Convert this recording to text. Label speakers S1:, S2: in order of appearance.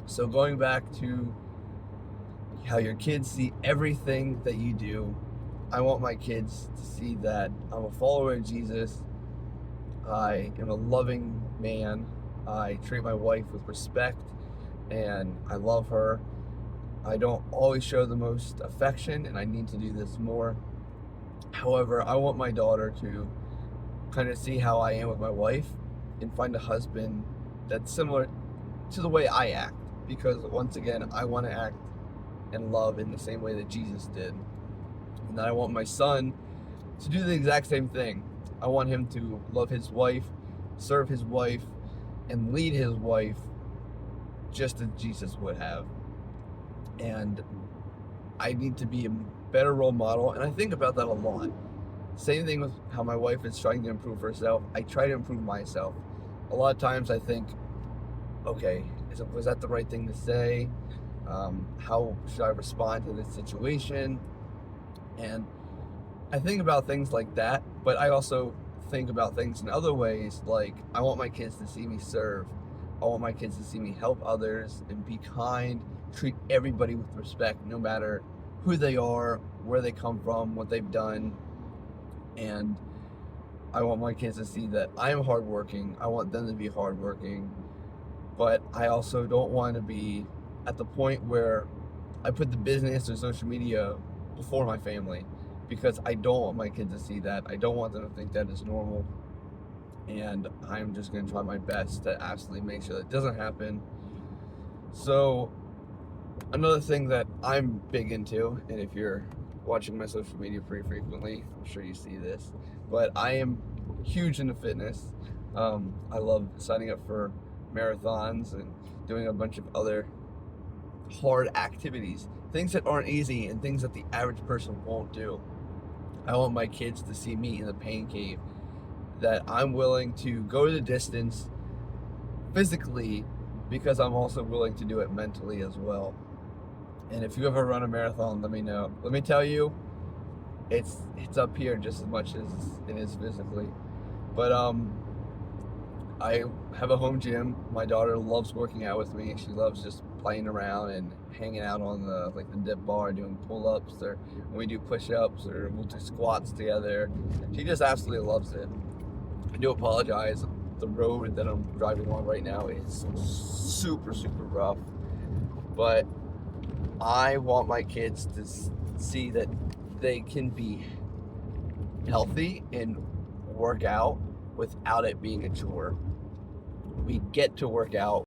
S1: So going back to how your kids see everything that you do, I want my kids to see that I'm a follower of Jesus. I am a loving man. I treat my wife with respect and I love her. I don't always show the most affection and I need to do this more. However, I want my daughter to kind of see how I am with my wife and find a husband that's similar to the way I act. Because once again, I want to act and love in the same way that Jesus did. And I want my son to do the exact same thing. I want him to love his wife, serve his wife, and lead his wife just as Jesus would have. And I need to be a better role model, and I think about that a lot. Same thing with how my wife is trying to improve herself. I try to improve myself. A lot of times I think, okay, was that the right thing to say? How should I respond to this situation? And I think about things like that, but I also think about things in other ways, like I want my kids to see me serve. I want my kids to see me help others and be kind, treat everybody with respect, no matter who they are, where they come from, what they've done. And I want my kids to see that I am hardworking. I want them to be hardworking. But I also don't want to be at the point where I put the business or social media before my family, because I don't want my kids to see that. I don't want them to think that is normal. And I'm just going to try my best to absolutely make sure that doesn't happen. So, another thing that I'm big into, and if you're watching my social media pretty frequently, I'm sure you see this, but I am huge into fitness. I love signing up for marathons and doing a bunch of other hard activities, things that aren't easy and things that the average person won't do. I want my kids to see me in the pain cave, that I'm willing to go the distance physically because I'm also willing to do it mentally as well. And if you ever run a marathon, let me know. Let me tell you, it's up here just as much as it is physically. But I have a home gym. My daughter loves working out with me. She loves just playing around and hanging out on the dip bar, doing pull-ups, or when we do push-ups, or we'll do squats together. She just absolutely loves it. I do apologize. The road that I'm driving on right now is super, super rough. But I want my kids to see that they can be healthy and work out without it being a chore. We get to work out